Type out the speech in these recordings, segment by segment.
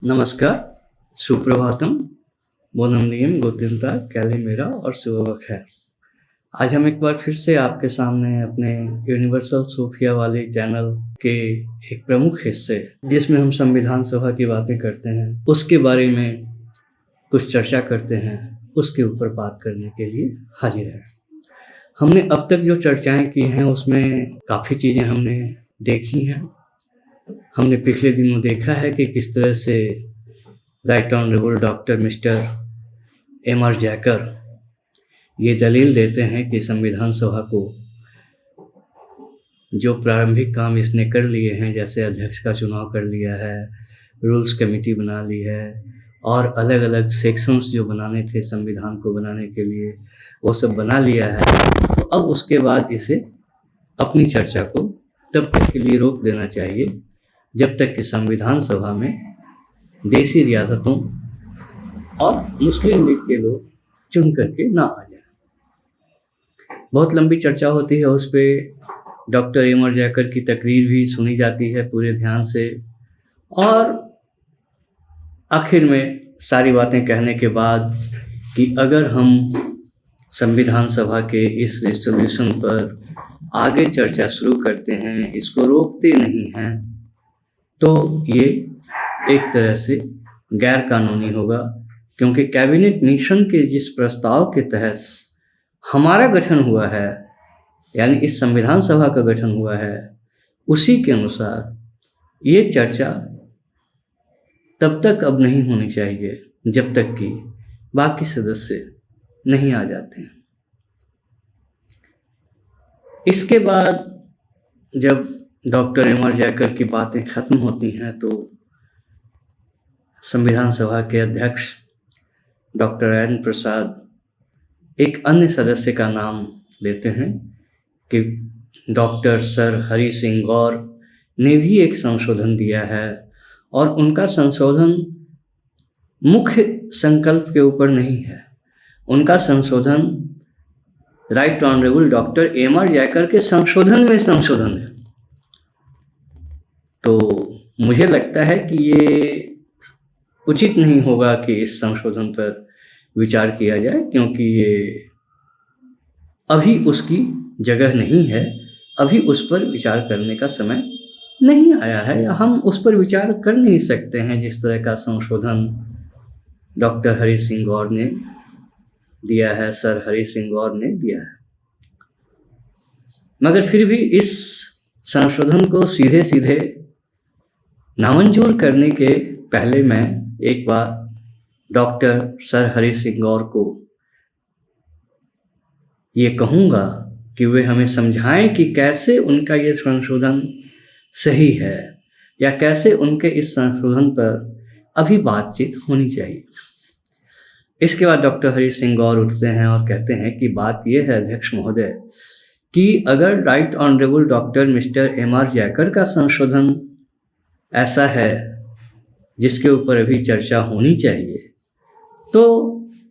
नमस्कार, सुप्रभातम, बोनमनियम गोविंदा कैलिमेरा और शुभ खैर। आज हम एक बार फिर से आपके सामने अपने यूनिवर्सल सूफिया वाली चैनल के एक प्रमुख हिस्से जिसमें हम संविधान सभा की बातें करते हैं, उसके बारे में कुछ चर्चा करते हैं, उसके ऊपर बात करने के लिए हाजिर हैं। हमने अब तक जो चर्चाएं की हैं उसमें काफ़ी चीज़ें हमने देखी हैं। हमने पिछले दिनों देखा है कि किस तरह से right honourable doctor mister MR. Jayakar ये दलील देते हैं कि संविधान सभा को जो प्रारंभिक काम इसने कर लिए हैं, जैसे अध्यक्ष का चुनाव कर लिया है, रूल्स कमेटी बना ली है और अलग अलग सेक्शंस जो बनाने थे संविधान को बनाने के लिए, वो सब बना लिया है। तो अब उसके बाद इसे अपनी चर्चा को तब तक के लिए रोक देना चाहिए जब तक कि संविधान सभा में देसी रियासतों और मुस्लिम लीग के लोग चुन करके ना आ जाए। बहुत लंबी चर्चा होती है उस पर। Doctor MR. जैकर की तकरीर भी सुनी जाती है पूरे ध्यान से और आखिर में सारी बातें कहने के बाद कि अगर हम संविधान सभा के इस रेजोल्यूशन पर आगे चर्चा शुरू करते हैं, इसको रोकते नहीं हैं, तो ये एक तरह से गैर कानूनी होगा, क्योंकि कैबिनेट मिशन के जिस प्रस्ताव के तहत हमारा गठन हुआ है, यानी इस संविधान सभा का गठन हुआ है, उसी के अनुसार ये चर्चा तब तक अब नहीं होनी चाहिए जब तक कि बाकी सदस्य नहीं आ जाते हैं। इसके बाद जब डॉक्टर एम.आर. जैकर की बातें ख़त्म होती हैं तो संविधान सभा के अध्यक्ष डॉक्टर राजेंद्र प्रसाद एक अन्य सदस्य का नाम लेते हैं कि डॉक्टर सर हरि सिंह गौर ने भी एक संशोधन दिया है और उनका संशोधन मुख्य संकल्प के ऊपर नहीं है। उनका संशोधन राइट ऑनरेबल डॉक्टर एम.आर. जैकर के संशोधन में संशोधन है। तो मुझे लगता है कि ये उचित नहीं होगा कि इस संशोधन पर विचार किया जाए, क्योंकि ये अभी उसकी जगह नहीं है, अभी उस पर विचार करने का समय नहीं आया है, या हम उस पर विचार कर नहीं सकते हैं जिस तरह का संशोधन डॉक्टर हरि सिंह गौर ने दिया है, सर हरि सिंह गौर ने दिया है। मगर फिर भी इस संशोधन को सीधे सीधे नामंजूर करने के पहले मैं एक बार डॉक्टर सर हरि सिंह गौर को ये कहूँगा कि वे हमें समझाएं कि कैसे उनका ये संशोधन सही है, या कैसे उनके इस संशोधन पर अभी बातचीत होनी चाहिए। इसके बाद डॉक्टर हरि सिंह गौर उठते हैं और कहते हैं कि बात यह है अध्यक्ष महोदय कि अगर right honourable doctor mister MR. Jayakar का संशोधन ऐसा है जिसके ऊपर अभी चर्चा होनी चाहिए, तो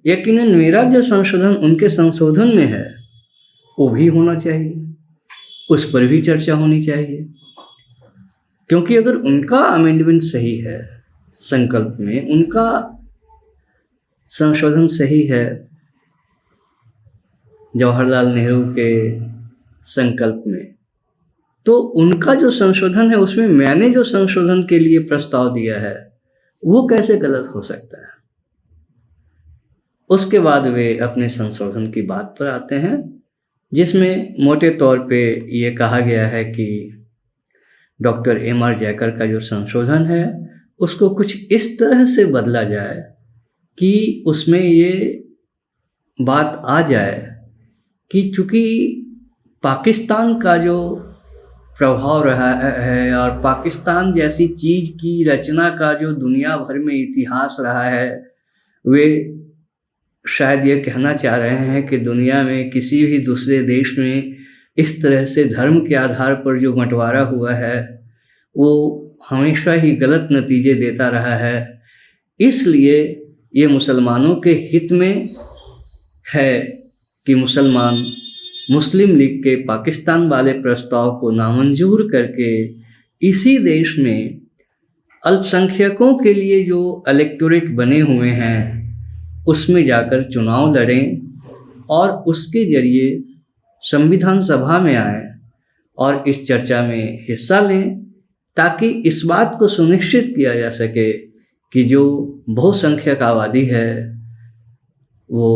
यकीनन मेरा जो संशोधन उनके संशोधन में है वो भी होना चाहिए, उस पर भी चर्चा होनी चाहिए। क्योंकि अगर उनका अमेंडमेंट सही है, संकल्प में उनका संशोधन सही है, जवाहरलाल नेहरू के संकल्प में, तो उनका जो संशोधन है उसमें मैंने जो संशोधन के लिए प्रस्ताव दिया है वो कैसे गलत हो सकता है। उसके बाद वे अपने संशोधन की बात पर आते हैं, जिसमें मोटे तौर पे ये कहा गया है कि डॉक्टर एम.आर. जैकर का जो संशोधन है उसको कुछ इस तरह से बदला जाए कि उसमें ये बात आ जाए कि चूँकि पाकिस्तान का जो प्रभाव रहा है और पाकिस्तान जैसी चीज़ की रचना का जो दुनिया भर में इतिहास रहा है, वे शायद ये कहना चाह रहे हैं कि दुनिया में किसी भी दूसरे देश में इस तरह से धर्म के आधार पर जो बंटवारा हुआ है वो हमेशा ही गलत नतीजे देता रहा है। इसलिए ये मुसलमानों के हित में है कि मुसलमान मुस्लिम लीग के पाकिस्तान वाले प्रस्ताव को नामंजूर करके इसी देश में अल्पसंख्यकों के लिए जो इलेक्टोरेट बने हुए हैं उसमें जाकर चुनाव लड़ें और उसके ज़रिए संविधान सभा में आएँ और इस चर्चा में हिस्सा लें, ताकि इस बात को सुनिश्चित किया जा सके कि जो बहुसंख्यक आबादी है वो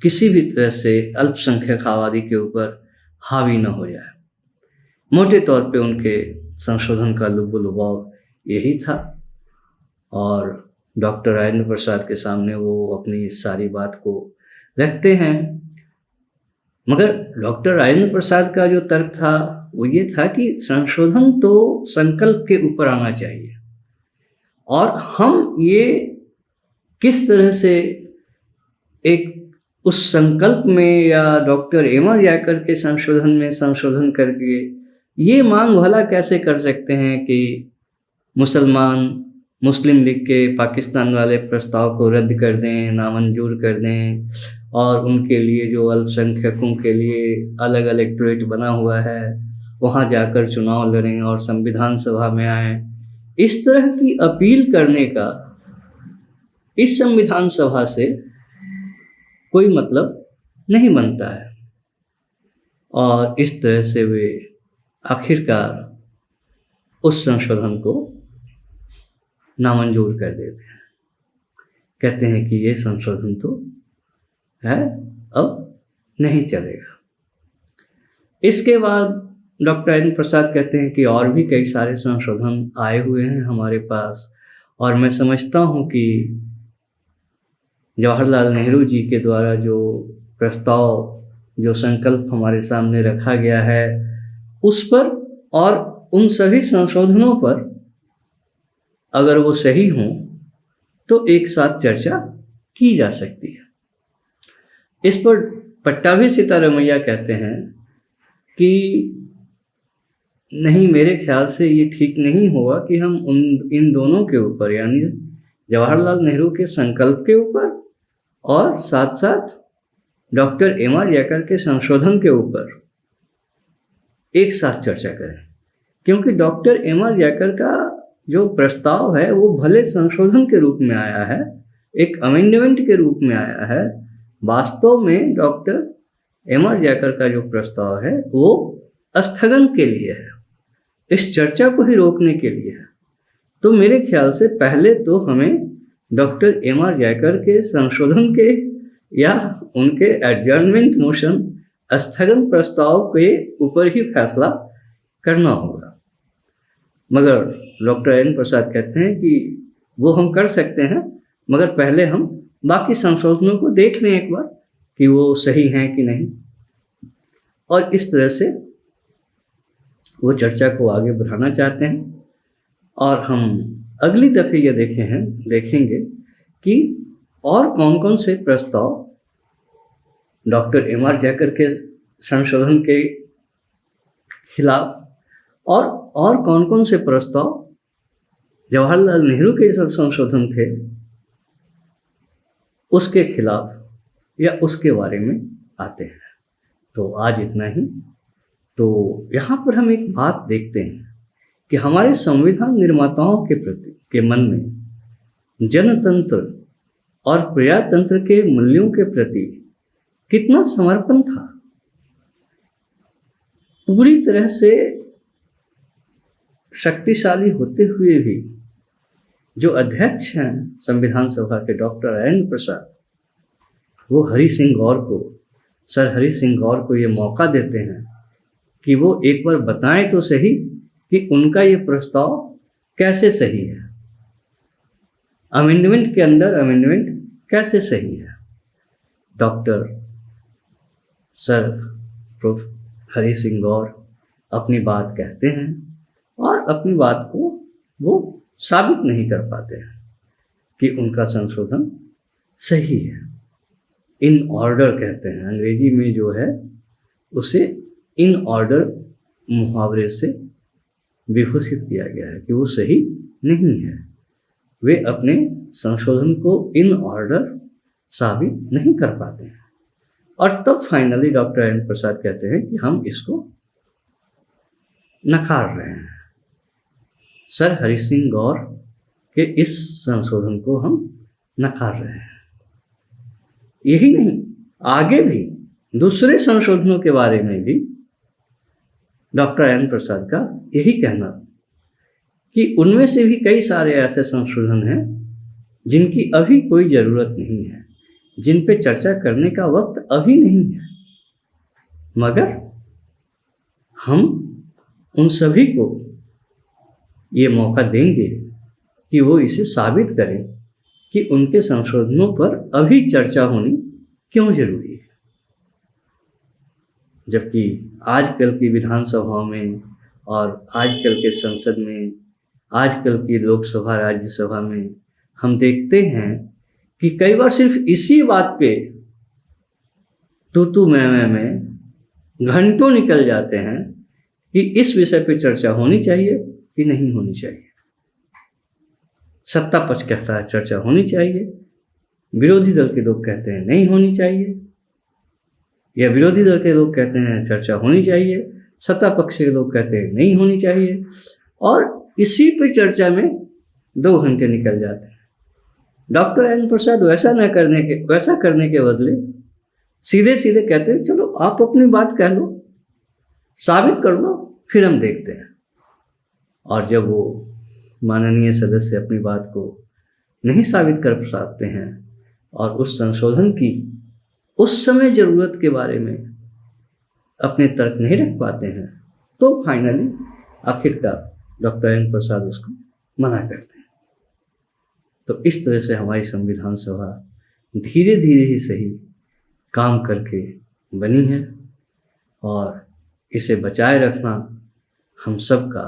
किसी भी तरह से अल्पसंख्यक आबादी के ऊपर हावी न हो जाए। मोटे तौर पे उनके संशोधन का लुभाव यही था और डॉक्टर राजेंद्र प्रसाद के सामने वो अपनी इस सारी बात को रखते हैं। मगर डॉक्टर राजेंद्र प्रसाद का जो तर्क था वो ये था कि संशोधन तो संकल्प के ऊपर आना चाहिए और हम ये किस तरह से एक उस संकल्प में या डॉक्टर एम.आर. याकर के संशोधन में संशोधन करके ये मांग भला कैसे कर सकते हैं कि मुस्लिम लीग के पाकिस्तान वाले प्रस्ताव को रद्द कर दें, नामंजूर कर दें और उनके लिए जो अल्पसंख्यकों के लिए अलग इलेक्टोरेट बना हुआ है वहाँ जाकर चुनाव लड़ें और संविधान सभा में आएँ। इस तरह की अपील करने का इस संविधान सभा से कोई मतलब नहीं बनता है और इस तरह से वे आखिरकार उस संशोधन को नामंजूर कर देते हैं। कहते हैं कि ये संशोधन तो है, अब नहीं चलेगा। इसके बाद डॉक्टर राजेंद्र प्रसाद कहते हैं कि और भी कई सारे संशोधन आए हुए हैं हमारे पास और मैं समझता हूँ कि जवाहरलाल नेहरू जी के द्वारा जो प्रस्ताव, जो संकल्प हमारे सामने रखा गया है उस पर और उन सभी संशोधनों पर अगर वो सही हों तो एक साथ चर्चा की जा सकती है। इस पर पट्टाभी सीतारमैया कहते हैं कि नहीं, मेरे ख्याल से ये ठीक नहीं होगा कि हम इन दोनों के ऊपर यानी जवाहरलाल नेहरू के संकल्प के ऊपर और साथ साथ डॉक्टर एम.आर. याकर के संशोधन के ऊपर एक साथ चर्चा करें, क्योंकि डॉक्टर एम.आर. याकर का जो प्रस्ताव है वो भले संशोधन के रूप में आया है, एक अमेंडमेंट के रूप में आया है, वास्तव में डॉक्टर एम.आर. याकर का जो प्रस्ताव है वो स्थगन के लिए है, इस चर्चा को ही रोकने के लिए है। तो मेरे ख्याल से पहले तो हमें डॉक्टर एम.आर. याकर के संशोधन के या उनके एडजर्नमेंट मोशन, स्थगन प्रस्ताव के ऊपर ही फैसला करना होगा। मगर डॉक्टर राजेंद्र प्रसाद कहते हैं कि वो हम कर सकते हैं, मगर पहले हम बाकी संशोधनों को देख लें एक बार कि वो सही हैं कि नहीं, और इस तरह से वो चर्चा को आगे बढ़ाना चाहते हैं। और हम अगली दफ़े ये देखेंगे कि और कौन कौन से प्रस्ताव डॉक्टर एम.आर. याकर के संशोधन के खिलाफ और कौन कौन से प्रस्ताव जवाहरलाल नेहरू के जो संशोधन थे उसके खिलाफ या उसके बारे में आते हैं। तो आज इतना ही। तो यहाँ पर हम एक बात देखते हैं कि हमारे संविधान निर्माताओं के मन में जनतंत्र और प्रजातंत्र के मूल्यों के प्रति कितना समर्पण था। पूरी तरह से शक्तिशाली होते हुए भी जो अध्यक्ष हैं संविधान सभा के डॉक्टर राजेंद्र प्रसाद, वो सर हरि सिंह गौर को ये मौका देते हैं कि वो एक बार बताएं तो सही कि उनका ये प्रस्ताव कैसे सही है, अमेंडमेंट के अंदर अमेंडमेंट कैसे सही है। डॉक्टर सर हरि सिंह गौर अपनी बात कहते हैं और अपनी बात को वो साबित नहीं कर पाते हैं कि उनका संशोधन सही है। इन ऑर्डर कहते हैं अंग्रेजी में, जो है उसे इन ऑर्डर मुहावरे से विभूषित किया गया है कि वो सही नहीं है। वे अपने संशोधन को इन ऑर्डर साबित नहीं कर पाते हैं और तब फाइनली डॉक्टर राजेंद्र प्रसाद कहते हैं कि हम इसको नकार रहे हैं। सर हरि सिंह गौर कि इस संशोधन को हम नकार रहे हैं। यही नहीं, आगे भी दूसरे संशोधनों के बारे में भी डॉक्टर एन प्रसाद का यही कहना कि उनमें से भी कई सारे ऐसे संशोधन हैं जिनकी अभी कोई ज़रूरत नहीं है, जिन पे चर्चा करने का वक्त अभी नहीं है, मगर हम उन सभी को ये मौका देंगे कि वो इसे साबित करें कि उनके संशोधनों पर अभी चर्चा होनी क्यों जरूरी है। जबकि आजकल की विधानसभाओं में और आजकल के संसद में, आजकल की लोकसभा राज्यसभा में हम देखते हैं कि कई बार सिर्फ इसी बात पे तू मैं घंटों निकल जाते हैं कि इस विषय पे चर्चा होनी चाहिए कि नहीं होनी चाहिए। सत्ता पक्ष कहता है चर्चा होनी चाहिए, विरोधी दल के लोग कहते हैं नहीं होनी चाहिए, या विरोधी दल के लोग कहते हैं चर्चा होनी चाहिए, सत्ता पक्ष के लोग कहते हैं नहीं होनी चाहिए, और इसी पे चर्चा में 2 घंटे निकल जाते हैं। डॉक्टर एन प्रसाद वैसा करने के बदले सीधे सीधे कहते हैं चलो आप अपनी बात कह लो, साबित कर लो, फिर हम देखते हैं। और जब वो माननीय सदस्य अपनी बात को नहीं साबित कर पाते हैं और उस संशोधन की उस समय ज़रूरत के बारे में अपने तर्क नहीं रख पाते हैं, तो फाइनली आखिरकार डॉक्टर एन प्रसाद उसको मना करते हैं। तो इस तरह से हमारी संविधान सभा धीरे धीरे ही सही काम करके बनी है, और इसे बचाए रखना हम सब का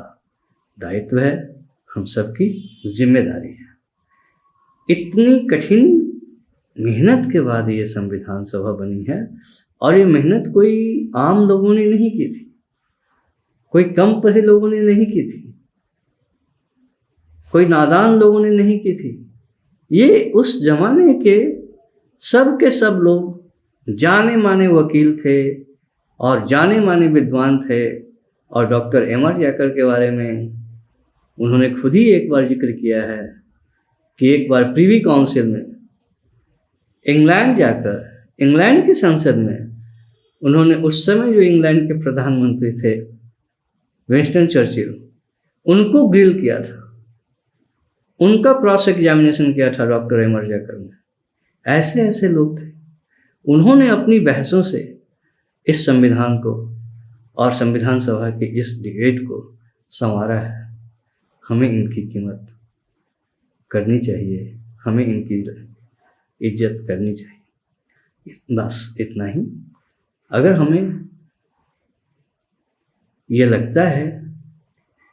दायित्व है, हम सब की जिम्मेदारी है। इतनी कठिन मेहनत के बाद ये संविधान सभा बनी है, और ये मेहनत कोई आम लोगों ने नहीं की थी, कोई कम पढ़े लोगों ने नहीं की थी, कोई नादान लोगों ने नहीं की थी। ये उस जमाने के सब लोग जाने माने वकील थे और जाने माने विद्वान थे, और डॉक्टर एम.आर. जयकर के बारे में उन्होंने खुद ही एक बार जिक्र किया है कि एक बार प्रीवी काउंसिल में इंग्लैंड जाकर, इंग्लैंड की संसद में उन्होंने उस समय जो इंग्लैंड के प्रधानमंत्री थे विंस्टन चर्चिल, उनको ग्रिल किया था, उनका क्रॉस एग्जामिनेशन किया था डॉक्टर एम.आर. जयकर ने। ऐसे ऐसे लोग थे, उन्होंने अपनी बहसों से इस संविधान को और संविधान सभा के इस डिबेट को संवारा है। हमें इनकी कीमत करनी चाहिए, हमें इनकी इज्जत करनी चाहिए। बस इतना ही। अगर हमें ये लगता है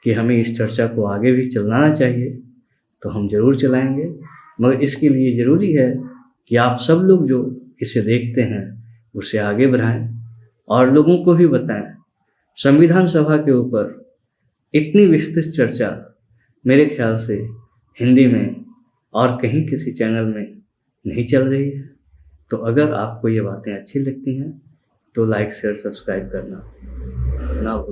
कि हमें इस चर्चा को आगे भी चलाना चाहिए तो हम ज़रूर चलाएंगे, मगर इसके लिए ज़रूरी है कि आप सब लोग जो इसे देखते हैं उसे आगे बढ़ाएं और लोगों को भी बताएं। संविधान सभा के ऊपर इतनी विस्तृत चर्चा मेरे ख्याल से हिंदी में और कहीं किसी चैनल में नहीं चल रही है। तो अगर आपको ये बातें अच्छी लगती हैं तो लाइक शेयर सब्सक्राइब करना ना भूलें।